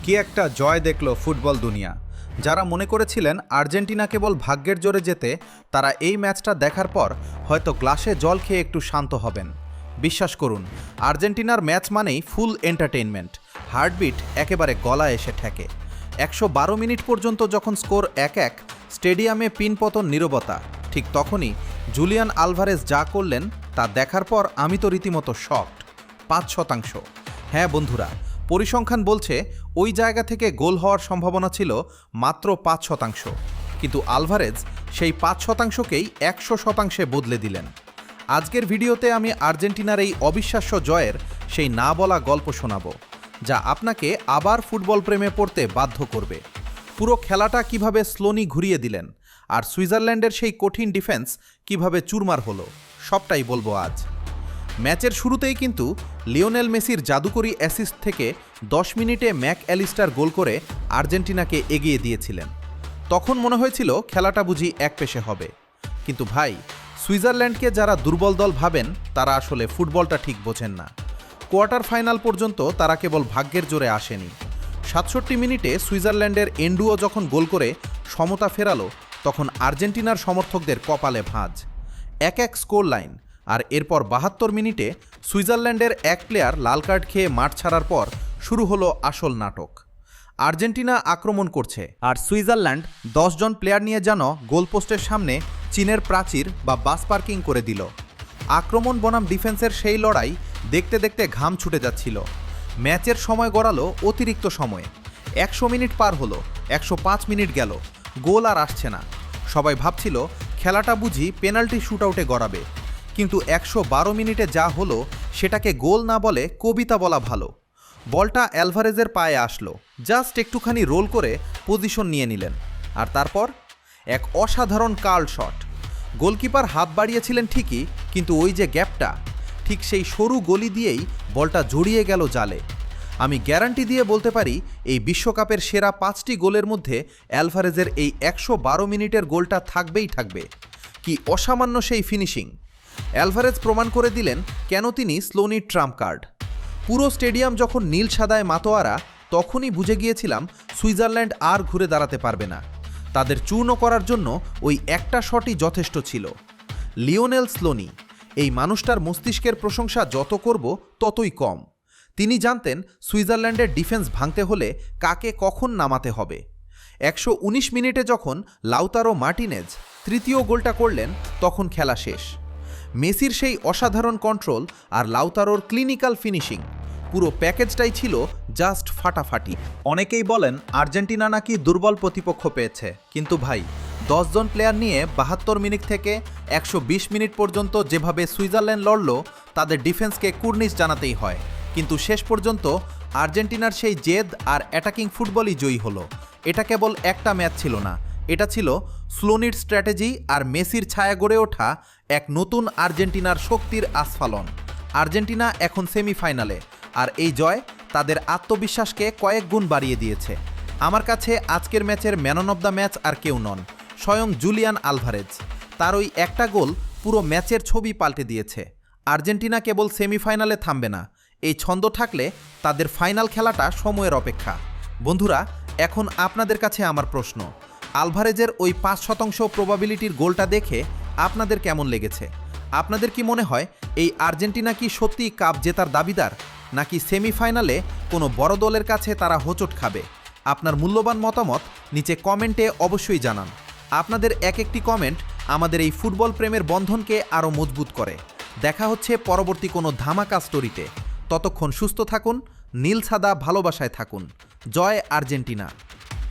কি একটা জয় দেখল ফুটবল দুনিয়া। যারা মনে করেছিলেন আর্জেন্টিনা কেবল ভাগ্যের জোরে যেতে, তারা এই ম্যাচটা দেখার পর হয়তো গ্লাসে জল খেয়ে একটু শান্ত হবেন। বিশ্বাস করুন, আর্জেন্টিনার ম্যাচ মানেই ফুল এন্টারটেইনমেন্ট। হার্টবিট একেবারে গলায় এসে ঠেকে। ১১২ মিনিট পর্যন্ত যখন স্কোর ১-১, স্টেডিয়ামে পিনপতন নীরবতা। ঠিক তখনই জুলিয়ান আলভারেজ যা করলেন তা দেখার পর আমি তো রীতিমতো শকড। ৫%। হ্যাঁ বন্ধুরা, পরিসংখ্যান বলছে ওই জায়গা থেকে গোল হওয়ার সম্ভাবনা ছিল মাত্র ৫%, কিন্তু আলভারেজ সেই ৫%কেই ১০০%-এ বদলে দিলেন। আজকের ভিডিওতে আমি আর্জেন্টিনার এই অবিশ্বাস্য জয়ের সেই না বলা গল্প শোনাবো, যা আপনাকে আবার ফুটবল প্রেমে পড়তে বাধ্য করবে। পুরো খেলাটা কিভাবে স্লোনি ঘুরিয়ে দিলেন, আর সুইজারল্যান্ডের সেই কঠিন ডিফেন্স কিভাবে চুরমার হলো, সবটাই বলবো আজ। ম্যাচের শুরুতেই কিন্তু লিওনেল মেসির জাদুকরী অ্যাসিস্ট থেকে ১০ মিনিটে ম্যাক অ্যালিস্টার গোল করে আর্জেন্টিনাকে এগিয়ে দিয়েছিলেন। তখন মনে হয়েছিল খেলাটা বুঝি একপেশে হবে। কিন্তু ভাই, সুইজারল্যান্ডকে যারা দুর্বল দল ভাবেন তারা আসলে ফুটবলটা ঠিক বোঝেন না। কোয়ার্টার ফাইনাল পর্যন্ত তারা কেবল ভাগ্যের জোরে আসেনি। ৬৭ মিনিটে সুইজারল্যান্ডের এন্ডুও যখন গোল করে সমতা ফেরালো, তখন আর্জেন্টিনার সমর্থকদের কপালে ভাঁজ। ১-১ স্কোর লাইন, আর এরপর ৭২ মিনিটে সুইজারল্যান্ডের এক প্লেয়ার লাল কার্ড খেয়ে মাঠ ছাড়ার পর শুরু হলো আসল নাটক। আর্জেন্টিনা আক্রমণ করছে, আর সুইজারল্যান্ড ১০ জন প্লেয়ার নিয়ে যেন গোলপোস্টের সামনে চীনের প্রাচীর বা বাস পার্কিং করে দিল। আক্রমণ বনাম ডিফেন্সের সেই লড়াই দেখতে দেখতে ঘাম ছুটে যাচ্ছিল। ম্যাচের সময় গড়ালো অতিরিক্ত সময়ে। ১০০ মিনিট পার হলো, ১০৫ মিনিট গেল, গোল আর আসছে না। সবাই ভাবছিল খেলাটা বুঝি পেনাল্টি শুটআউটে গড়াবে, কিন্তু ১১২ মিনিটে যা হলো সেটাকে গোল না বলে কবিতা বলা ভালো। বলটা অ্যালভারেজের পায়ে আসলো, জাস্ট একটুখানি রোল করে পজিশন নিয়ে নিলেন, আর তারপর এক অসাধারণ কার্ল শট। গোলকিপার হাত বাড়িয়েছিলেন ঠিকই, কিন্তু ওই যে গ্যাপটা, ঠিক সেই সরু গলি দিয়েই বলটা জড়িয়ে গেল জালে। আমি গ্যারান্টি দিয়ে বলতে পারি, এই বিশ্বকাপের সেরা ৫টি গোলের মধ্যে অ্যালভারেজের এই ১১২ মিনিটের গোলটা থাকবেই থাকবে। কি অসামান্য সেই ফিনিশিং! অ্যালভারেজ প্রমাণ করে দিলেন কেন তিনি স্লোনির ট্রাম্প কার্ড। পুরো স্টেডিয়াম যখন নীল সাদায় মাতোয়ারা, তখনই বুঝে গিয়েছিলাম সুইজারল্যান্ড আর ঘুরে দাঁড়াতে পারবে না। তাদের চূর্ণ করার জন্য ওই একটা শটই যথেষ্ট ছিল। লিওনেল স্লোনি, এই মানুষটার মস্তিষ্কের প্রশংসা যত করব ততই কম। তিনি জানতেন সুইজারল্যান্ডের ডিফেন্স ভাঙতে হলে কাকে কখন নামাতে হবে। ১১৯ মিনিটে যখন লাউতারো মার্টিনেজ তৃতীয় গোলটা করলেন, তখন খেলা শেষ। মেসির সেই অসাধারণ কন্ট্রোল আর লাউতারোর ক্লিনিক্যাল ফিনিশিং, পুরো প্যাকেজটাই ছিল জাস্ট ফাটাফাটি। অনেকেই বলেন আর্জেন্টিনা নাকি দুর্বল প্রতিপক্ষ পেয়েছে, কিন্তু ভাই, ১০ জন প্লেয়ার নিয়ে ৭২ মিনিট থেকে ১২০ মিনিট পর্যন্ত যেভাবে সুইজারল্যান্ড লড়ল, তাদের ডিফেন্সকে কুর্নিশ জানাতেই হয়। কিন্তু শেষ পর্যন্ত আর্জেন্টিনার সেই জেদ আর অ্যাটাকিং ফুটবলই জয়ী হলো। এটা কেবল একটা ম্যাচ ছিল না, এটা ছিল স্লোনির স্ট্র্যাটেজি আর মেসির ছায়া গড়ে ওঠা এক নতুন আর্জেন্টিনার শক্তির আস্ফালন। আর্জেন্টিনা এখন সেমিফাইনালে, আর এই জয় তাদের আত্মবিশ্বাসকে কয়েক গুণ বাড়িয়ে দিয়েছে। আমার কাছে আজকের ম্যাচের ম্যান অফ দ্য ম্যাচ আর কেউ নন, স্বয়ং জুলিয়ান আলভারেজ। তার ওই একটা গোল পুরো ম্যাচের ছবি পাল্টে দিয়েছে। আর্জেন্টিনা কেবল সেমিফাইনালে থামবে না, এই ছন্দ থাকলে তাদের ফাইনাল খেলাটা সময়ের অপেক্ষা। বন্ধুরা, এখন আপনাদের কাছে আমার প্রশ্ন, আলভারেজের ওই ৫% প্রবাবিলিটির গোলটা দেখে আপনাদের কেমন লেগেছে? আপনাদের কি মনে হয় এই আর্জেন্টিনা কি সত্যিই কাপ জেতার দাবিদার, নাকি সেমিফাইনালে কোনো বড় দলের কাছে তারা হোঁচট খাবে? আপনার মূল্যবান মতামত নিচে কমেন্টে অবশ্যই জানান। আপনাদের এক একটি কমেন্ট আমাদের এই ফুটবল প্রেমের বন্ধনকে আরও মজবুত করে। দেখা হচ্ছে পরবর্তী কোনো ধামাকা স্টোরিতে। ততক্ষণ সুস্থ থাকুন, নীল সাদা ভালোবাসায় থাকুন। জয় আর্জেন্টিনা!